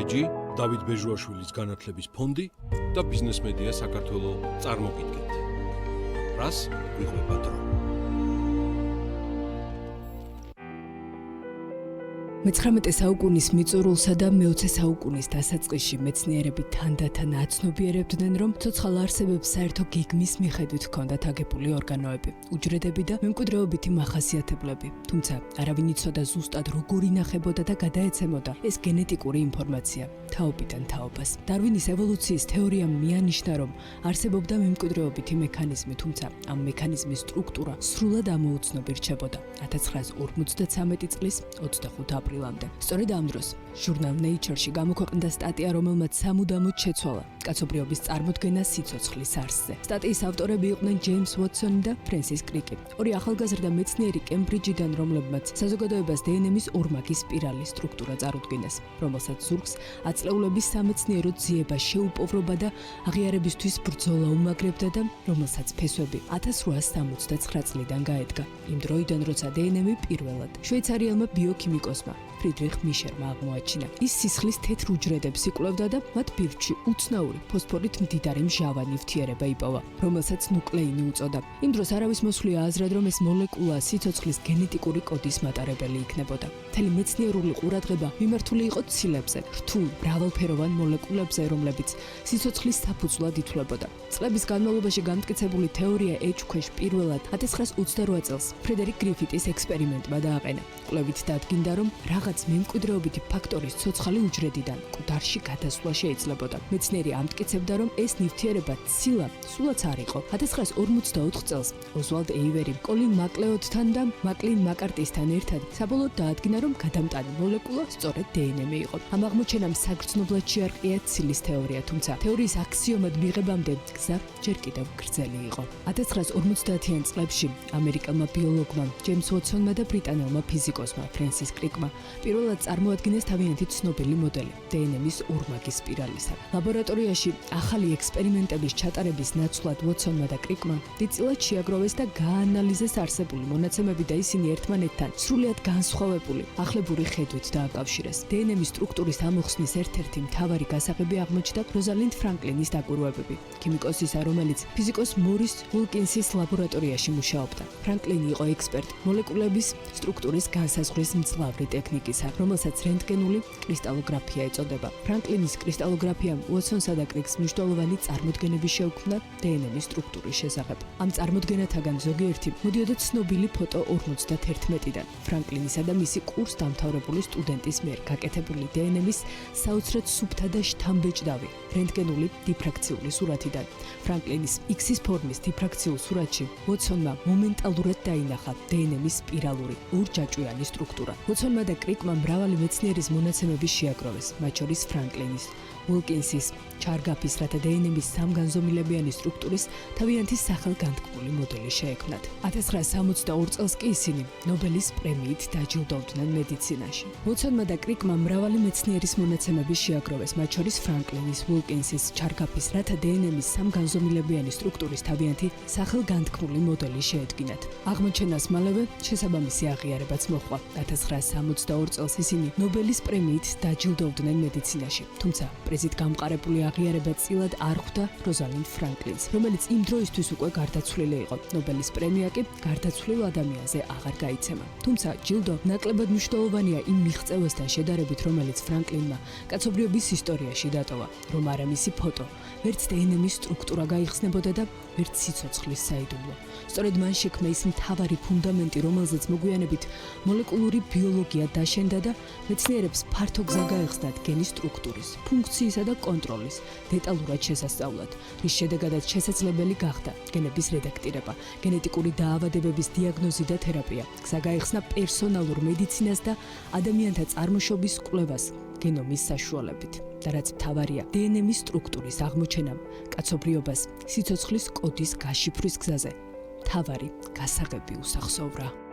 IG, დავით ბეჟუაშვილის განათლების ფონდი და ბიზნეს მედია საქართველოს წარმოგიდგენთ. რას გვიყვება დრო? მე-19 საუკუნის მიწურულსა და მე-20 საუკუნის დასაწყისში მეცნიერები თანდათან აცნობიერებდნენ, რომ ცოცხალ არსებებს საერთო გეგმის მიხედვით ჰქონდათ აგებული ორგანოები, უჯრედები და მემკვიდრეობითი მახასიათებლები. თუმცა არავინ იცოდა ზუსტად როგორ ინახებოდა და გადაეცემოდა ეს გენეტიკური ინფორმაცია თაობიდან თაობას. დარვინის ევოლუციის თეორიამ მიანიშნა, რომ არსებობდა მემკვიდრეობითი მექანიზმი, თუმცა ამ მექანიზმის სტრუქტურა სრულად ამოუცნობი რჩებოდა 1953 წლის 25 აპრილამდე. სწორედ ამ დროს ჟურნალ Nature-ში გამოქვეყნდა სტატია, რომელმაც სამუდამოდ შეცვალა კაცობრიობის წარმოდგენა სიცოცხლის არსზე. სტატიის ავტორები იყვნენ ჯეიმს ვოტსონი და ფრენსის კრიკი, ორი ახალგაზრდა მეცნიერი კემბრიჯიდან, რომლებმაც საზოგადოებას დნმ-ის ორმაგი სპირალის სტრუქტურა წარუდგინეს, რომელსაც ზურგს აწლეულების სამეცნიერო ძიება, შეუპოვრობა და აღიარებისთვის ბრძოლა უმაგრებდა და რომელსაც ფესვები 1869 წლიდან გაედგა. იმ დროიდან, როცა დნმ პირველად შვეიცარიელმა ბიოქიმიკოსმა ფრიდრიხ მიშერმა აღმოაჩინა. ის სისხლის თეთრ უჯრედებს იკვლევდა და მათ ბირთვში უცნაური ფოსფორით მდიდარი მჟავა ნივთიერება იპოვა, რომელსაც ნუკლეინი უწოდა. იმ დროს არავის მოსვლია აზრად, რომ ეს მოლეკულა სიცოცხლის გენეტიკური კოდის მატარებელი იქნებოდა. მთელი მეცნიერული ყურადღება მიმართული იყო ცილებზე, რთულ, მრავალფეროვან მოლეკულებზე, რომლებიც სიცოცხლის საფუძვლად ითვლებოდა. წლების განმავლობაში განმტკიცებული თეორია ეჭქვეშ პირველად 1928 წელს ფრედერიკ გრიფიტის ექსპერიმენტმა დააყენა. კვლევით დადგინდა, რომ რაღაც მემკვიდრეობითი ფაქტორის ცოცხალი უჯრედიდან მკვდარში გადასვლა შეიძლებოდა. მეცნიერი ამტკიცებდა, რომ ეს ნივთიერება ცილა სულაც არ იყო. 1944 წელს ოზვალდ ეივერი, კოლინ მაკლეოდთან და მაკლინ მაკარტისთან ერთად საბოლოოდ დაადგინა, რომ გადამტანი მოლეკულა სწორედ დნმ იყო. ამ აღმოჩენამ საგრძნობლად შეარყია ცილის თეორია, თუმცა თეორიის აქსიომად მიღებამდე გზა ჯერ კიდევ გრძელი იყო. 1950-იან წლებში ამერიკელმა ბიოლოგმა ჯეიმს ვოტსონმა და ბრიტანელმა ფიზიკოსმა ფრენსის კრიკმა პირველად წარმოადგინეს თავიანთი ცნობილი მოდელი დნმ-ის ორმაგი სპირალისა. ლაბორატორიაში ახალი ექსპერიმენტების ჩატარების ნაცვლად ვოტსონმა და კრიკმა დიდწილად შეაგროვეს და გაანალიზეს არსებული მონაცემები და ისინი ერთმანეთთან სრულიად განსხვავებული ახლებური ხედვით დააკავშირეს. დნმ-ის სტრუქტურის ამოხსნის ერთ-ერთი მთავარი გასაღები აღმოჩნდა როზალიnd ფრანკლინის დაკვირვებები, ქიმიკოსისა, რომელიც ფიზიკოს მორის უილკინსის ლაბორატორიაში მუშაობდა. ფრანკლინი იყო ექსპერტი მოლეკულების სტრუქტურის განსაზღვრის მძლავრი ტექნიკისა, რომელსაც რენტგენული კრისტალოგრაფია ეწოდება. ფრანკლინის კრისტალოგრაფიამ უოტსონსა და კრიკს მნიშვნელოვანი წარმოდგენები შეუქმნა დნმ-ის სტრუქტურის შესახებ. ამ წარმოდგენათაგან ზოგიერთი მოდიოდა ცნობილი ფოტო 51-დან, ფრანკლინისა და მისი კურს დამთავრებული სტუდენტის მიერ გაკეთებული დნმ-ის საოცრად სუფთა და შთამბეჭდავი რენტგენული დიფრაქციული სურათიდან. ფრანკლინის X-ის ფორმის დიფრაქციულ სურათში ვოტსონმა მომენტალურად დაინახა დნმ-ის სპირალური ორჯაჭვიანი სტრუქტურა. ვოტსონმა და კრიკმა მრავალი მეცნიერის მონაცემები შეაგროვეს, მათ შორის ფრანკლინის, უილკინსის, ჩარგაფის, რათა დნმ-ის სამგანზომილებიანი სტრუქტურის თავიანთი სახელგანთქმული მოდელი შეექმნათ. 1962 წელს კი ისინი ნობელის პრემიით დაჯილდოვდნენ მედიცინაში. ვოტსონმა და კრიკმა მრავალი მეცნიერის მონაცემები შეაგროვეს, მათ შორის ფრანკლინის, უილკინსის, ჩარგაფის, რათა დნმ-ის სამგანზომილებიანი სტრუქტურის თავიანთი სახელგანთქმული მოდელი შეედგინათ. აღმოჩენას მალევე შესაბამისი აღიარებაც მოჰყვა. 1962 წელს ისინი ნობელის პრემიით დაჯილდოვდნენ მედიცინაში, თუმცა პრიზით გამყარებული აღიარება წილად არ ხვდა როზალიnd ფრანკლინს, რომელიც იმ დროისთვის უკვე გარდაცვლილი იყო. ნობელის პრემია კი გარდაცვლილ ადამიანზე აღარ გაიცემა. თუმცა ჯილდო ნაკლებად მნიშვნელოვანია იმ მიღწევასთან შედარებით, რომელიც ფრანკლინმა კაცობრიობის ისტორიაში დატოვა, რომ არა მისი ფოტო, ვერც დნმ-ის სტრუქტურა გაიხსნებოდა და ვერც სიცოცხლის საიდუმლო. სწორედ მან შექმნა ის მთავარი ფუნდამენტი, რომელზეც მოგვიანებით მოლეკულური ბიოლოგია დაშენდა და მეცნიერებს ფართო გზა გაეხსნათ გენის სტრუქტურის, ფუნქციისა და კონტროლის დეტალურად შესასწავლად, რის შედეგადაც შესაძლებელი გახდა გენების რედაქტირება, გენეტიკური დაავადებების დიაგნოზი და თერაპია. გზა გაეხსნა პერსონალურ მედიცინას და ადამიანთა წარმოშობის კვლევას გენომის საშუალებით. და რაც მთავარია, დნმ-ის სტრუქტურის აღმოჩენამ კაცობრიობას სიცოცხლის კოდის გაშიფვრის გზაზე მთავარი გასაღები უსახსოვრა.